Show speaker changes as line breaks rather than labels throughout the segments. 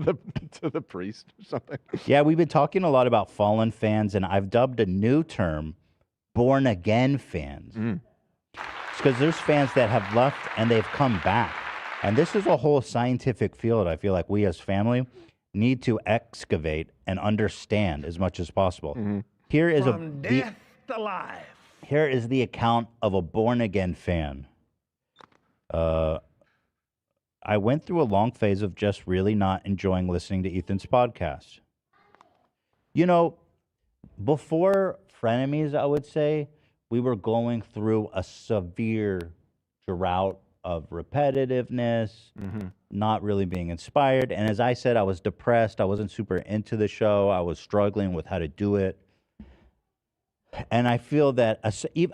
to the priest or something.
Yeah, we've been talking a lot about fallen fans, and I've dubbed a new term, born again fans. It's because there's fans that have left and they've come back. And this is a whole scientific field I feel like we as family need to excavate and understand as much as possible. Here is
From death to life.
here is the account of a born again fan. I went through a long phase of just really not enjoying listening to Ethan's podcast. You know, before Frenemies, I would say, we were going through a severe drought of repetitiveness, not really being inspired. And as I said, I was depressed. I wasn't super into the show. I was struggling with how to do it. And I feel that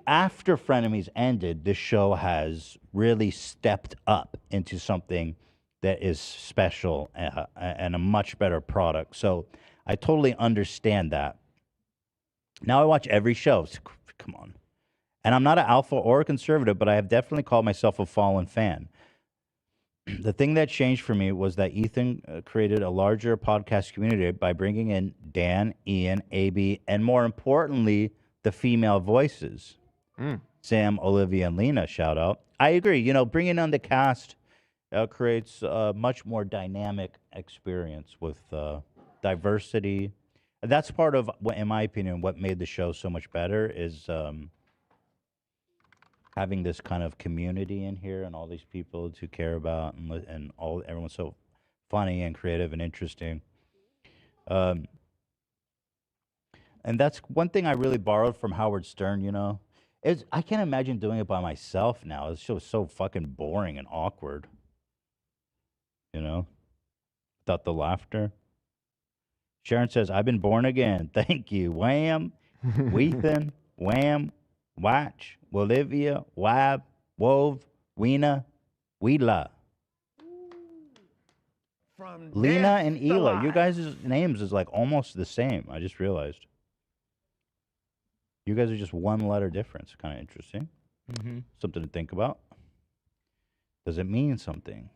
after Frenemies ended, the show has really stepped up into something that is special and a much better product. So I totally understand that. Now I watch every show. Come on. And I'm not an alpha or a conservative, but I have definitely called myself a fallen fan. The thing that changed for me was that Ethan created a larger podcast community by bringing in Dan, Ian, AB, and more importantly, the female voices. Sam, Olivia, and Lena, shout out. I agree. You know, bringing on the cast creates a much more dynamic experience with diversity. That's part of what, in my opinion, what made the show so much better is having this kind of community in here and all these people to care about and everyone's so funny and creative and interesting. And that's one thing I really borrowed from Howard Stern, you know. I can't imagine doing it by myself now. It's so fucking boring and awkward. You know? Without the laughter. Sharon says, I've been born again. Thank you. Wham, Weethan, Wham, Watch, Olivia, Wab, Wove, Weena, Weela. Lena and Ela. You guys' names is like almost the same. I just realized. You guys are just one letter difference. Kind of interesting. Something to think about. Does it mean something?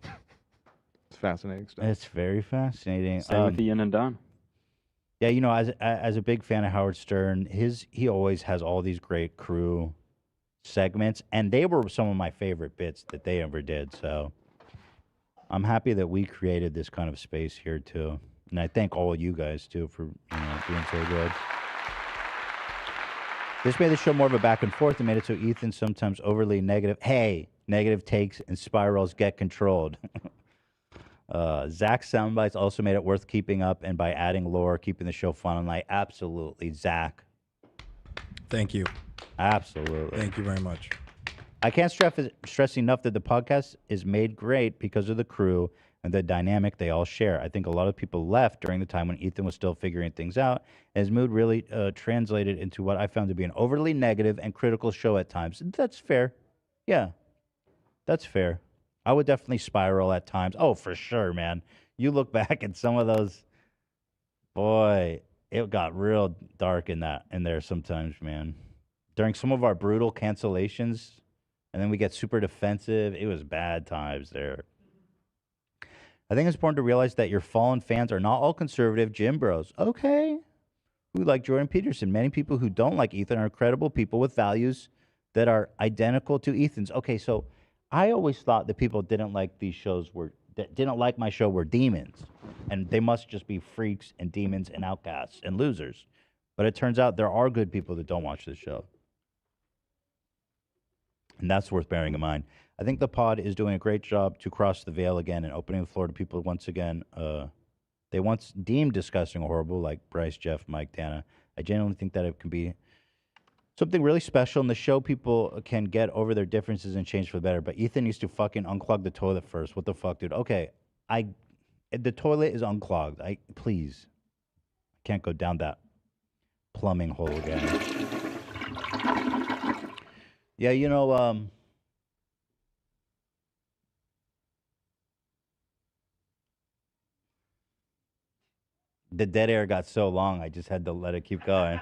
It's fascinating stuff.
It's very fascinating.
Same with Ian and Don.
Yeah, you know, as a big fan of Howard Stern, he always has all these great crew segments, and they were some of my favorite bits that they ever did. So I'm happy that we created this kind of space here too, and I thank all you guys too for being so good. This made the show more of a back and forth and made it so Ethan sometimes overly negative. Hey, negative takes and spirals get controlled. Zach's soundbites also made it worth keeping up, and by adding lore, keeping the show fun and light. Absolutely, Zach.
Thank you.
Absolutely.
Thank you very much.
I can't stress enough that the podcast is made great because of the crew and the dynamic they all share. I think a lot of people left during the time when Ethan was still figuring things out, and his mood really translated into what I found to be an overly negative and critical show at times. That's fair. Yeah, that's fair. I would definitely spiral at times. Oh, for sure, man. You look back at some of those, boy, it got real dark in there sometimes, man. During some of our brutal cancellations, and then we get super defensive. It was bad times there. I think it's important to realize that your fallen fans are not all conservative gym bros. Okay. Who like Jordan Peterson. Many people who don't like Ethan are credible people with values that are identical to Ethan's. Okay, so I always thought that people didn't like that didn't like my show were demons, and they must just be freaks and demons and outcasts and losers. But it turns out there are good people that don't watch this show, and that's worth bearing in mind. I think the pod is doing a great job to cross the veil again and opening the floor to people once again. They once deemed disgusting or horrible, like Bryce, Jeff, Mike, Dana. I genuinely think that it can be something really special in the show. People can get over their differences and change for the better. But Ethan used to fucking unclog the toilet first. What the fuck, dude? Okay, the toilet is unclogged. Please, can't go down that plumbing hole again. Yeah, you know, the dead air got so long, I just had to let it keep going.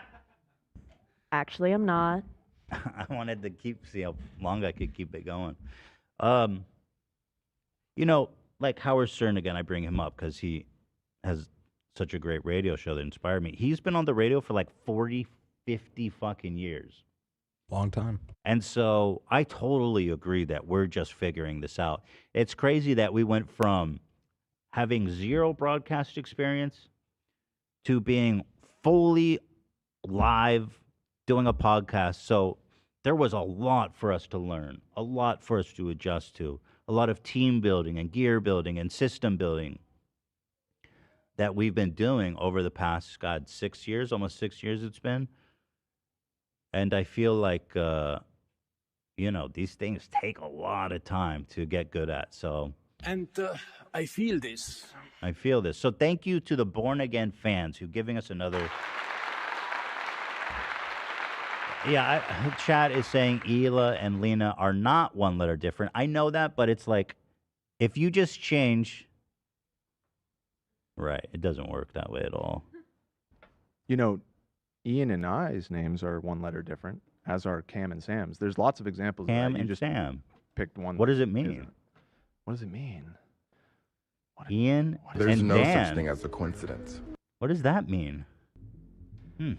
Actually, I'm not.
I wanted to see how long I could keep it going. You know, like Howard Stern again, I bring him up because he has such a great radio show that inspired me. He's been on the radio for like 40, 50 fucking years.
Long time.
And so I totally agree that we're just figuring this out. It's crazy that we went from having zero broadcast experience to being fully live doing a podcast. So there was a lot for us to learn, a lot for us to adjust to, a lot of team building and gear building and system building that we've been doing over the past, God, 6 years, almost 6 years it's been. And I feel like, these things take a lot of time to get good at. So,
And I feel this.
I feel this. So thank you to the Born Again fans who giving us another. Yeah, chat is saying Ela and Lena are not one letter different. I know that, but it's like, if you just change, right, it doesn't work that way at all.
You know, Ian and I's names are one letter different, as are Cam and Sam's. There's lots of examples of
Cam
that. You
and
just
Sam.
picked one.
What does it
that
mean?
isn't. What does it mean?
Ian
There's
and
no
Dan.
such thing as a coincidence.
What does that mean? I'm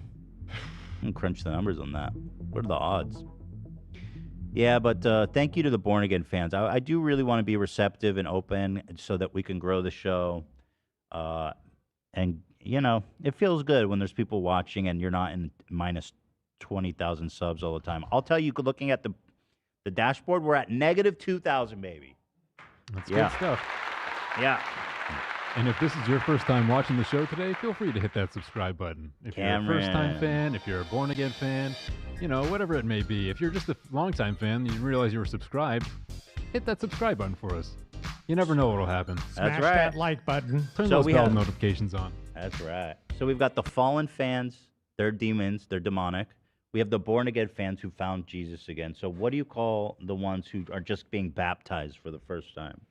gonna crunch the numbers on that. What are the odds? Yeah, but thank you to the Born Again fans. I do really want to be receptive and open so that we can grow the show. And, it feels good when there's people watching and you're not in minus 20,000 subs all the time. I'll tell you, looking at the dashboard, we're at negative 2,000, baby.
That's
Yeah.
good stuff.
Yeah.
And if this is your first time watching the show today, feel free to hit that subscribe button. If you're a first-time fan, if you're a born-again fan, whatever it may be. If you're just a long-time fan and you realize you were subscribed, hit that subscribe button for us. You never know what'll happen.
That's
Smash
right.
that like button.
Turn
So
those
we
bell
have-
notifications on.
That's right. So we've got the fallen fans. They're demons. They're demonic. We have the born-again fans who found Jesus again. So what do you call the ones who are just being baptized for the first time?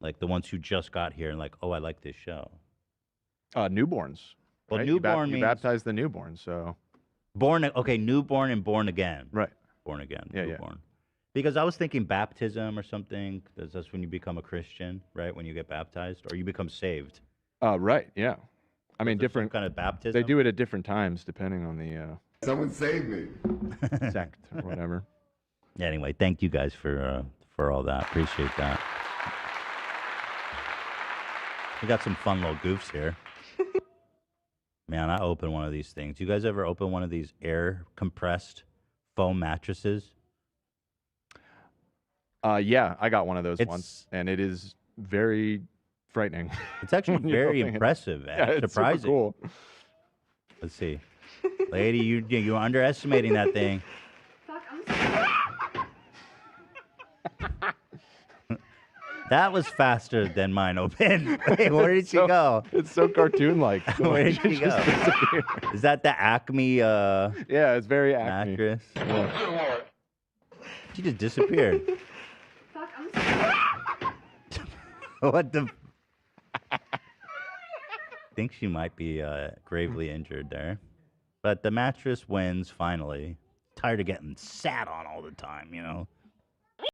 Like the ones who just got here and like, oh, I like this show.
Newborns.
Well,
right?
newborn
you
means
baptize the newborn, so
newborn and born again.
right.
Born again.
Yeah, yeah.
newborn. Because I was thinking baptism or something. That's when you become a Christian, right? When you get baptized or you become saved.
Right. Yeah. I mean,
Is there some
different
kind of baptism.
They do it at different times depending on the
Someone save me.
sect or whatever.
Anyway, thank you guys for all that. Appreciate that. We got some fun little goofs here. Man, I open one of these things. You guys ever open one of these air compressed foam mattresses?
Yeah, I got one of those
It's-
once, and it is very frightening.
It's actually
When you're
very
opening it.
impressive and
Yeah, it's super
surprising.
cool.
Let's see. Lady, you're underestimating that thing. That was faster than mine opened. Wait, where did she go?
It's so cartoon-like.
Where did she
Just
go?
disappeared.
Is that the Acme
Yeah, it's very Acme.
mattress? She just disappeared. What the? I think she might be gravely injured there. But the mattress wins finally. Tired of getting sat on all the time,